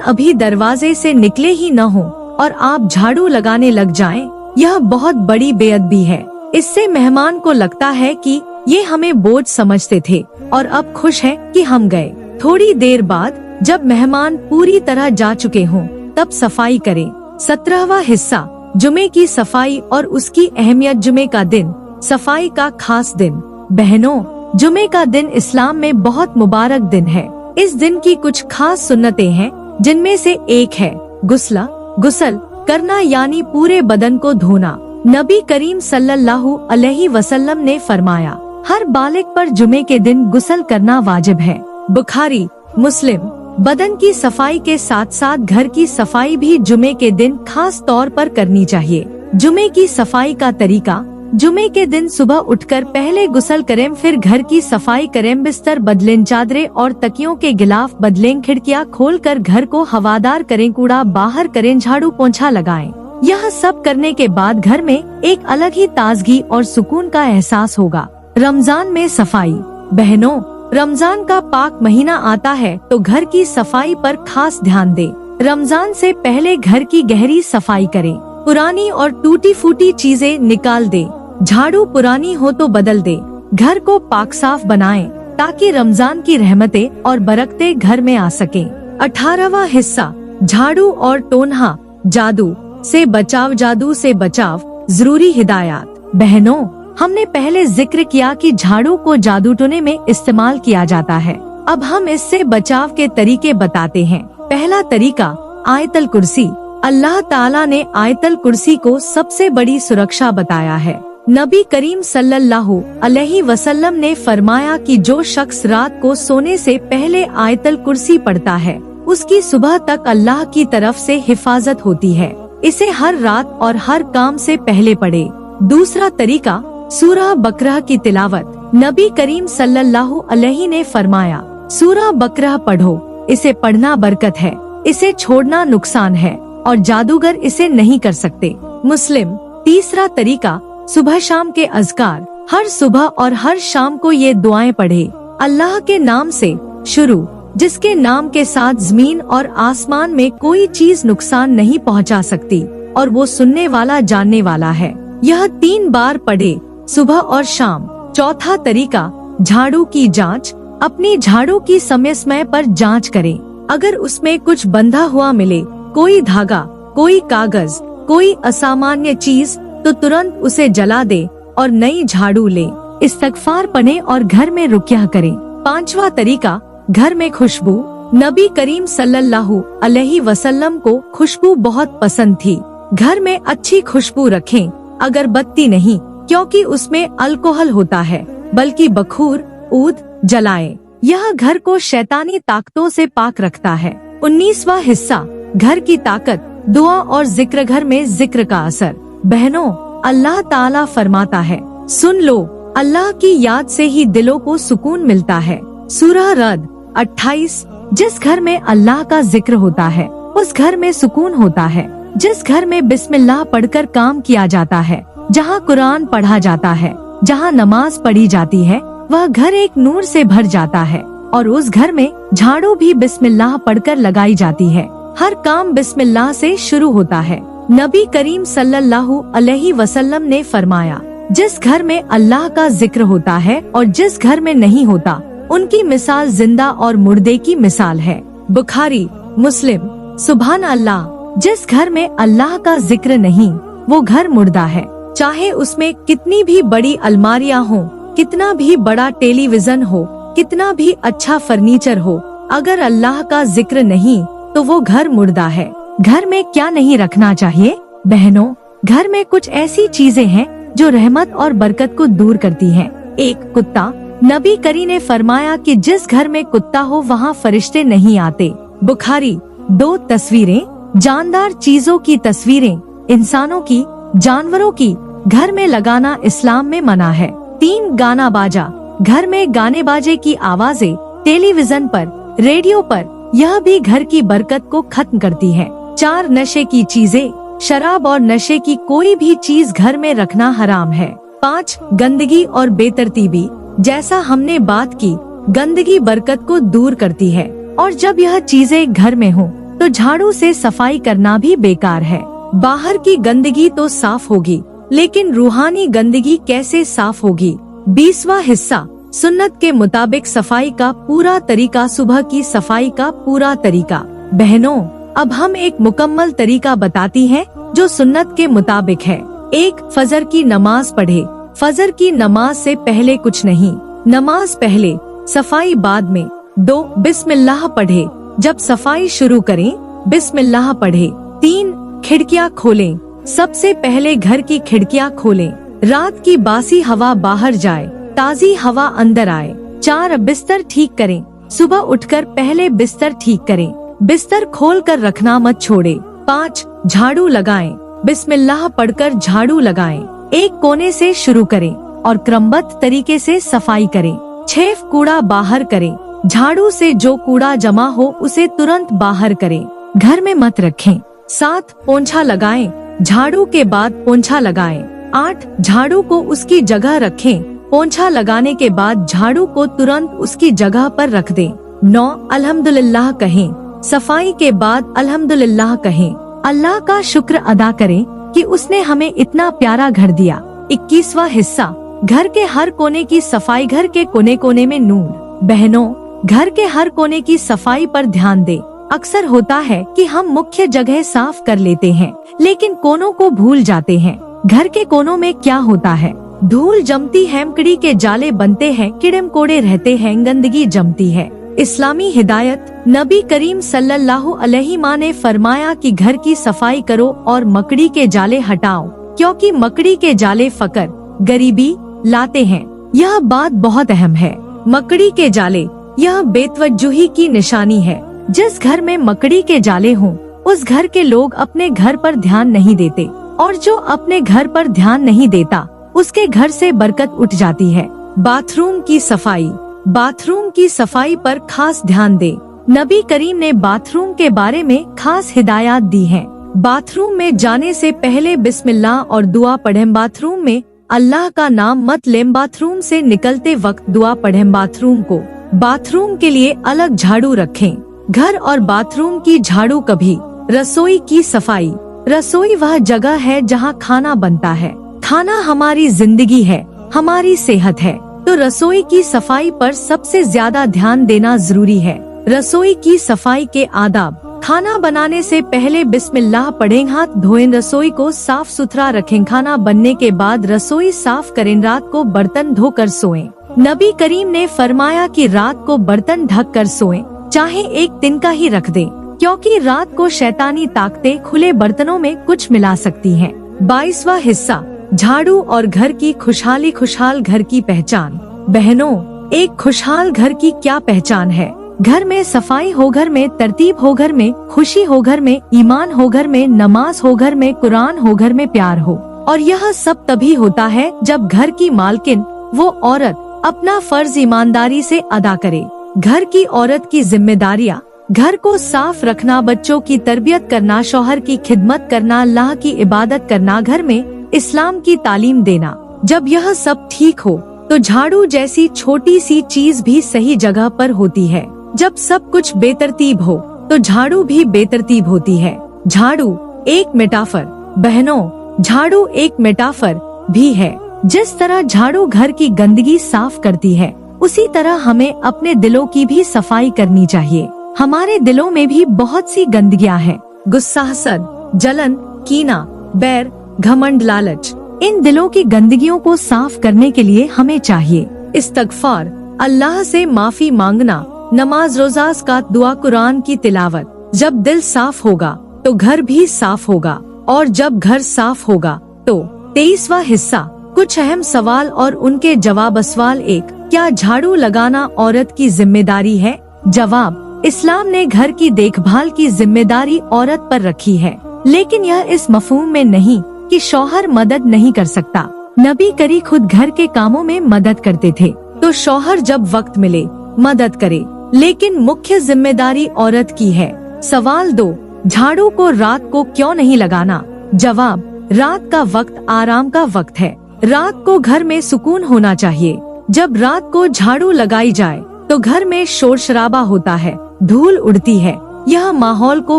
अभी दरवाजे से निकले ही न हो और आप झाड़ू लगाने लग जाएं, यह बहुत बड़ी बेअदबी है। इससे मेहमान को लगता है कि ये हमें बोझ समझते थे और अब खुश हैं कि हम गए। थोड़ी देर बाद जब मेहमान पूरी तरह जा चुके हों, तब सफाई करें। 17वां हिस्सा, जुमे की सफाई और उसकी अहमियत। जुमे का दिन सफाई का खास दिन। बहनों, जुमे का दिन इस्लाम में बहुत मुबारक दिन है। इस दिन की कुछ खास सुन्नतें हैं, जिनमें से एक है गुस्ल करना, यानी पूरे बदन को धोना। नबी करीम सल्लल्लाहु अलैहि वसल्लम ने फरमाया, हर बालिग पर जुमे के दिन गुस्ल करना वाजिब है। बुखारी, मुस्लिम। बदन की सफाई के साथ साथ घर की सफाई भी जुमे के दिन खास तौर पर करनी चाहिए। जुमे की सफाई का तरीका, जुमे के दिन सुबह उठकर पहले गुस्ल करें, फिर घर की सफाई करें, बिस्तर बदलें, चादरें और तकियों के गिलाफ बदलें, खिड़कियां खोलकर घर को हवादार करें, कूड़ा बाहर करें, झाड़ू पोंछा लगाएं। यह सब करने के बाद घर में एक अलग ही ताजगी और सुकून का एहसास होगा। रमजान में सफाई। बहनों, रमजान का पाक महीना आता है तो घर की सफाई पर खास ध्यान दें। रमजान से पहले घर की गहरी सफाई करें, पुरानी और टूटी फूटी चीजें निकाल दें, झाड़ू पुरानी हो तो बदल दें, घर को पाक साफ बनाएं ताकि रमजान की रहमतें और बरकतें घर में आ सकें। 18वां हिस्सा, झाड़ू और टोनहा, जादू से बचाव। जादू से बचाव, जरूरी हिदायत। बहनों, हमने पहले जिक्र किया कि झाड़ू को जादू टोने में इस्तेमाल किया जाता है। अब हम इससे बचाव के तरीके बताते हैं। पहला तरीका, आयतल कुर्सी। अल्लाह ताला ने आयतल कुर्सी को सबसे बड़ी सुरक्षा बताया है। नबी करीम सल्लल्लाहु अलैहि वसल्लम ने फरमाया कि जो शख्स रात को सोने से पहले आयतल कुर्सी पढ़ता है, उसकी सुबह तक अल्लाह की तरफ से हिफाजत होती है। इसे हर रात और हर काम से पहले पढ़े। दूसरा तरीका, सूरह बकरह की तिलावत। नबी करीम सल्लल्लाहु अलैहि ने फरमाया, सूरह बकरह पढ़ो, इसे पढ़ना बरकत है, इसे छोड़ना नुकसान है और जादूगर इसे नहीं कर सकते। मुस्लिम। तीसरा तरीका, सुबह शाम के अज़कार। हर सुबह और हर शाम को ये दुआएं पढ़े। अल्लाह के नाम से शुरू, जिसके नाम के साथ जमीन और आसमान में कोई चीज नुकसान नहीं पहुंचा सकती और वो सुनने वाला जानने वाला है। यह 3 बार पढ़े, सुबह और शाम। चौथा तरीका, झाड़ू की जांच। अपनी झाड़ू की समय पर जांच करें। अगर उसमें कुछ बंधा हुआ मिले, कोई धागा, कोई कागज, कोई असामान्य चीज, तो तुरंत उसे जला दे और नई झाड़ू ले। इस्तगफार पढ़ें और घर में रुकिया करें। 5वां तरीका, घर में खुशबू। नबी करीम सल्लल्लाहु अलैहि वसल्लम को खुशबू बहुत पसंद थी। घर में अच्छी खुशबू रखें, अगरबत्ती नहीं, क्योंकि उसमें अल्कोहल होता है, बल्कि बखूर, ऊद जलाएं। यह घर को शैतानी ताकतों से पाक रखता है। 19वां हिस्सा, घर की ताकत, दुआ और जिक्र। घर में जिक्र का असर। बहनों, अल्लाह ताला फरमाता है, सुन लो, अल्लाह की याद से ही दिलों को सुकून मिलता है। सूरह रद 28। जिस घर में अल्लाह का जिक्र होता है, उस घर में सुकून होता है। जिस घर में बिस्मिल्लाह पढ़कर काम किया जाता है, जहाँ कुरान पढ़ा जाता है, जहाँ नमाज पढ़ी जाती है, वह घर एक नूर से भर जाता है। और उस घर में झाड़ू भी बिस्मिल्लाह पढ़कर लगाई जाती है। हर काम बिस्मिल्लाह से शुरू होता है। नबी करीम सल्लल्लाहु अलैहि वसल्लम ने फरमाया, जिस घर में अल्लाह का जिक्र होता है और जिस घर में नहीं होता, उनकी मिसाल जिंदा और मुर्दे की मिसाल है। बुखारी, मुस्लिम। सुभान अल्लाह, जिस घर में अल्लाह का जिक्र नहीं, वो घर मुर्दा है। चाहे उसमें कितनी भी बड़ी अलमारियां हो, कितना भी बड़ा टेलीविजन हो, कितना भी अच्छा फर्नीचर हो, अगर अल्लाह का जिक्र नहीं तो वो घर मुर्दा है। घर में क्या नहीं रखना चाहिए? बहनों, घर में कुछ ऐसी चीजें हैं जो रहमत और बरकत को दूर करती हैं। 1. कुत्ता। नबी करीम ने फरमाया कि जिस घर में कुत्ता हो वहाँ फरिश्ते नहीं आते। बुखारी। 2. तस्वीरें। जानदार चीजों की तस्वीरें, इंसानों की, जानवरों की, घर में लगाना इस्लाम में मना है। 3. गाना बाजा। घर में गाने बाजे की आवाजें, टेलीविजन पर, रेडियो पर, यह भी घर की बरकत को खत्म करती है। 4. नशे की चीजें। शराब और नशे की कोई भी चीज घर में रखना हराम है। 5. गंदगी और बेतरतीबी। जैसा हमने बात की, गंदगी बरकत को दूर करती है, और जब यह चीजें घर में हो तो झाड़ू से सफाई करना भी बेकार है। बाहर की गंदगी तो साफ होगी, लेकिन रूहानी गंदगी कैसे साफ होगी? 20वां हिस्सा, सुन्नत के मुताबिक सफाई का पूरा तरीका। सुबह की सफाई का पूरा तरीका। बहनों, अब हम एक मुकम्मल तरीका बताती हैं जो सुन्नत के मुताबिक है। 1. फजर की नमाज पढ़े। फजर की नमाज से पहले कुछ नहीं, नमाज पहले, सफाई बाद में। 2. बिस्मिल्लाह पढ़े। जब सफाई शुरू करें, बिस्मिल्लाह पढ़े। 3. खिड़कियाँ खोलें। सबसे पहले घर की खिड़कियाँ खोलें, रात की बासी हवा बाहर जाए, ताजी हवा अंदर आए। 4. बिस्तर ठीक करें। सुबह उठकर पहले बिस्तर ठीक करें, बिस्तर खोल कर रखना मत छोड़े। 5. झाड़ू लगाएं। बिस्मिल्लाह पढ़कर झाड़ू लगाएं। एक कोने से शुरू करें और क्रमबद्ध तरीके से सफाई करें। 6. कूड़ा बाहर करें। झाड़ू से जो कूड़ा जमा हो उसे तुरंत बाहर करें, घर में मत रखें। 7. पोंछा लगाएं। झाड़ू के बाद पोंछा लगाएं। 8. झाड़ू को उसकी जगह रखें। पोंछा लगाने के बाद झाड़ू को तुरंत उसकी जगह पर रख दें। 9. अल्हम्दुलिल्लाह कहें। सफाई के बाद अल्हम्दुलिल्लाह कहें। अल्लाह का शुक्र अदा करें कि उसने हमें इतना प्यारा घर दिया। 21वां हिस्सा, घर के हर कोने की सफाई। घर के कोने कोने में नूर। बहनों, घर के हर कोने की सफाई पर ध्यान दें। अक्सर होता है कि हम मुख्य जगह साफ कर लेते हैं, लेकिन कोनों को भूल जाते हैं। घर के कोनों में क्या होता है? धूल जमती है, मकड़ी के जाले बनते हैं, कीड़े मकोड़े रहते हैं, गंदगी जमती है। इस्लामी हिदायत, नबी करीम सल्लल्लाहु अलैहि वसल्लम ने फरमाया कि घर की सफाई करो और मकड़ी के जाले हटाओ, क्योंकि मकड़ी के जाले फकर, गरीबी लाते हैं। यह बात बहुत अहम है। मकड़ी के जाले, यह बेतवज्जुही की निशानी है। जिस घर में मकड़ी के जाले हों, उस घर के लोग अपने घर पर ध्यान नहीं देते, और जो अपने घर पर ध्यान नहीं देता, उसके घर से बरकत उठ जाती है। बाथरूम की सफाई। बाथरूम की सफाई पर खास ध्यान दे। नबी करीम ने बाथरूम के बारे में खास हिदायत दी हैं। बाथरूम में जाने से पहले बिस्मिल्लाह और दुआ पढ़ें। बाथरूम में अल्लाह का नाम मत लें। बाथरूम से निकलते वक्त दुआ पढ़ें। बाथरूम के लिए अलग झाड़ू रखें। घर और बाथरूम की झाड़ू कभी। रसोई की सफाई। रसोई वह जगह है जहां खाना बनता है। खाना हमारी जिंदगी है, हमारी सेहत है, तो रसोई की सफाई पर सबसे ज्यादा ध्यान देना जरूरी है। रसोई की सफाई के आदाब। खाना बनाने से पहले बिस्मिल्लाह पढ़ें। हाथ धोएं। रसोई को साफ सुथरा रखें। खाना बनने के बाद रसोई साफ करें। रात को बर्तन धोकर सोएं। नबी करीम ने फरमाया कि रात को बर्तन ढक कर सोएं, चाहे एक दिन का ही रख दें, क्योंकि रात को शैतानी ताकतें खुले बर्तनों में कुछ मिला सकती हैं। 22वां हिस्सा, झाड़ू और घर की खुशहाली। खुशहाल घर की पहचान। बहनों, एक खुशहाल घर की क्या पहचान है? घर में सफाई हो, घर में तरतीब हो, घर में खुशी हो, घर में ईमान हो, घर में नमाज हो, घर में कुरान हो, घर में प्यार हो। और यह सब तभी होता है जब घर की मालकिन, वो औरत, अपना फर्ज ईमानदारी से अदा करे। घर की औरत की जिम्मेदारियाँ: घर को साफ रखना, बच्चों की तरबियत करना, शौहर की खिदमत करना, अल्लाह की इबादत करना, घर में इस्लाम की तालीम देना। जब यह सब ठीक हो तो झाड़ू जैसी छोटी सी चीज भी सही जगह पर होती है। जब सब कुछ बेतरतीब हो तो झाड़ू भी बेतरतीब होती है। झाड़ू एक मेटाफर। बहनों, झाड़ू एक मेटाफर भी है। जिस तरह झाड़ू घर की गंदगी साफ करती है, उसी तरह हमें अपने दिलों की भी सफाई करनी चाहिए। हमारे दिलों में भी बहुत सी गंदगियां हैं। गुस्सा, हसद, जलन, कीना, बैर, घमंड, लालच। इन दिलों की गंदगियों को साफ करने के लिए हमें चाहिए इस्तगफार, अल्लाह से माफी मांगना, नमाज, रोजा, ज़कात, दुआ, कुरान की तिलावत। जब दिल साफ होगा तो घर भी साफ होगा, और जब घर साफ होगा तो। 23वां हिस्सा, कुछ अहम सवाल और उनके जवाब। सवाल 1, क्या झाड़ू लगाना औरत की जिम्मेदारी है? जवाब, इस्लाम ने घर की देखभाल की जिम्मेदारी औरत पर रखी है, लेकिन यह इस मफहूम में नहीं कि शौहर मदद नहीं कर सकता। नबी करी खुद घर के कामों में मदद करते थे, तो शौहर जब वक्त मिले मदद करे, लेकिन मुख्य जिम्मेदारी औरत की है। सवाल 2, झाड़ू को रात को क्यों नहीं लगाना? जवाब, रात का वक्त आराम का वक्त है। रात को घर में सुकून होना चाहिए। जब रात को झाड़ू लगाई जाए तो घर में शोर शराबा होता है, धूल उड़ती है, यह माहौल को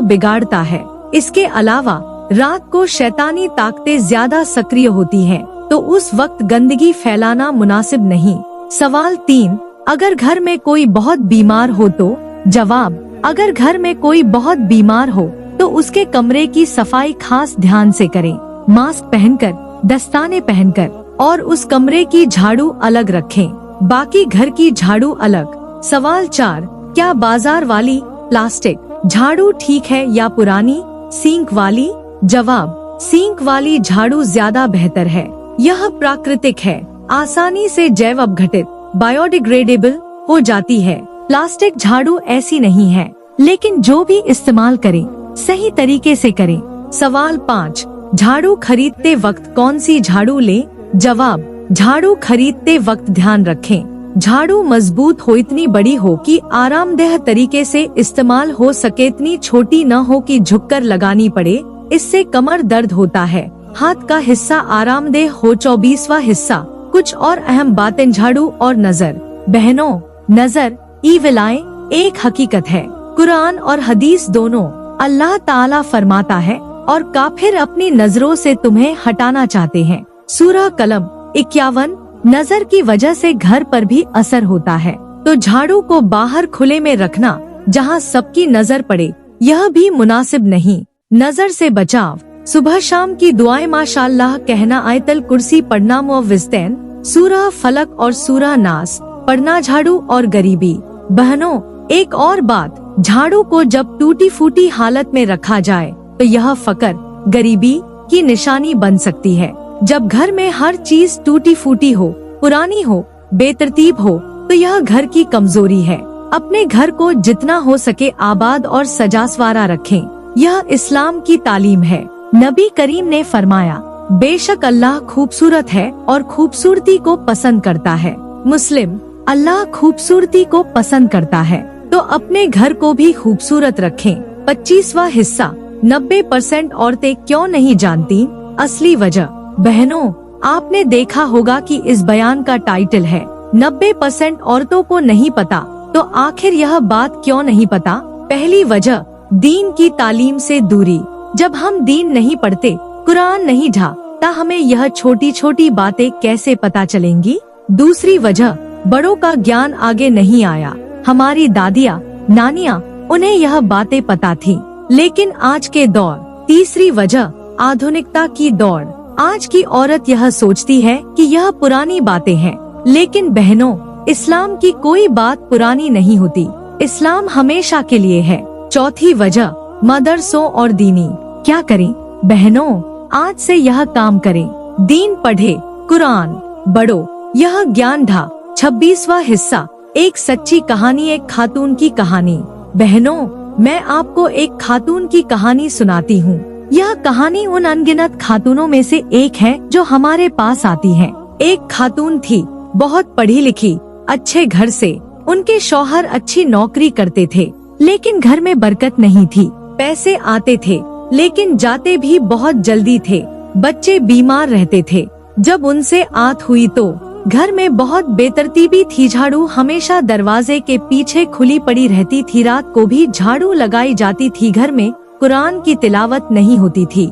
बिगाड़ता है। इसके अलावा रात को शैतानी ताकतें ज्यादा सक्रिय होती हैं, तो उस वक्त गंदगी फैलाना मुनासिब नहीं। सवाल 3, अगर घर में कोई बहुत बीमार हो तो? जवाब, अगर घर में कोई बहुत बीमार हो तो उसके कमरे की सफाई खास ध्यान से करें। मास्क पहनकर, दस्ताने पहनकर और उस कमरे की झाड़ू अलग रखें, बाकी घर की झाड़ू अलग। सवाल 4, क्या बाजार वाली प्लास्टिक झाड़ू ठीक है या पुरानी सींक वाली? जवाब, सींक वाली झाड़ू ज्यादा बेहतर है। यह प्राकृतिक है, आसानी से जैव अपघटित बायोडिग्रेडेबल हो जाती है। प्लास्टिक झाड़ू ऐसी नहीं है, लेकिन जो भी इस्तेमाल करें सही तरीके से करें। सवाल 5, झाड़ू खरीदते वक्त कौन सी झाड़ू लें? जवाब, झाड़ू खरीदते वक्त ध्यान रखें झाड़ू मजबूत हो, इतनी बड़ी हो कि आरामदेह तरीके से इस्तेमाल हो सके, इतनी छोटी न हो कि झुककर लगानी पड़े, इससे कमर दर्द होता है। हाथ का हिस्सा आरामदेह हो। 24वां हिस्सा, कुछ और अहम बातें झाड़ू और नजर। बहनों, नजर ईविल आई एक हकीकत है। कुरान और हदीस दोनों अल्लाह ताला फरमाता है, और काफिर अपनी नजरों से तुम्हें हटाना चाहते हैं। सूरह कलम 51। नजर की वजह से घर पर भी असर होता है, तो झाड़ू को बाहर खुले में रखना जहां सबकी नजर पड़े, यह भी मुनासिब नहीं। नजर से बचाव, सुबह शाम की दुआएं माशाअल्लाह कहना, आयतल कुर्सी पढ़ना, मुअव्विज़तैन, सूरह फलक और सूरह नास पढ़ना, झाड़ू और गरीबी। बहनों, एक और बात, झाड़ू को जब टूटी फूटी हालत में रखा जाए तो यह फकर, गरीबी की निशानी बन सकती है। जब घर में हर चीज टूटी फूटी हो, पुरानी हो, बेतरतीब हो, तो यह घर की कमजोरी है। अपने घर को जितना हो सके आबाद और सजासवारा रखें, यह इस्लाम की तालीम है। नबी करीम ने फरमाया, बेशक अल्लाह खूबसूरत है और खूबसूरती को पसंद करता है। मुस्लिम, अल्लाह खूबसूरती को पसंद करता है, तो अपने घर को भी खूबसूरत रखें। 25वां हिस्सा, 90% औरतें क्यों नहीं जानती असली वजह। बहनों, आपने देखा होगा कि इस बयान का टाइटल है 90% औरतों को नहीं पता, तो आखिर यह बात क्यों नहीं पता? पहली वजह, दीन की तालीम से दूरी। जब हम दीन नहीं पढ़ते, कुरान नहीं ढाता, हमें यह छोटी छोटी बातें कैसे पता चलेंगी? दूसरी वजह, बड़ों का ज्ञान आगे नहीं आया। हमारी दादियाँ, नानियाँ, उन्हें यह बातें पता थी, लेकिन आज के दौर। तीसरी वजह, आधुनिकता की दौड़। आज की औरत यह सोचती है कि यह पुरानी बातें हैं, लेकिन बहनों, इस्लाम की कोई बात पुरानी नहीं होती, इस्लाम हमेशा के लिए है। चौथी वजह, मदरसों और दीनी। क्या करें बहनों? आज से यह काम करें, दीन पढ़े, कुरान पढ़ो, यह ज्ञान ढा। 26वां हिस्सा, एक सच्ची कहानी, एक खातून की कहानी। बहनों, मैं आपको एक खातून की कहानी सुनाती हूँ। यह कहानी उन अनगिनत खातूनों में से एक है जो हमारे पास आती हैं। एक खातून थी, बहुत पढ़ी लिखी, अच्छे घर से। उनके शौहर अच्छी नौकरी करते थे, लेकिन घर में बरकत नहीं थी। पैसे आते थे, लेकिन जाते भी बहुत जल्दी थे। बच्चे बीमार रहते थे। जब उनसे आत हुई तो घर में बहुत बेतरतीबी थी। झाड़ू हमेशा दरवाजे के पीछे खुली पड़ी रहती थी। रात को भी झाड़ू लगाई जाती थी। घर में कुरान की तिलावत नहीं होती थी।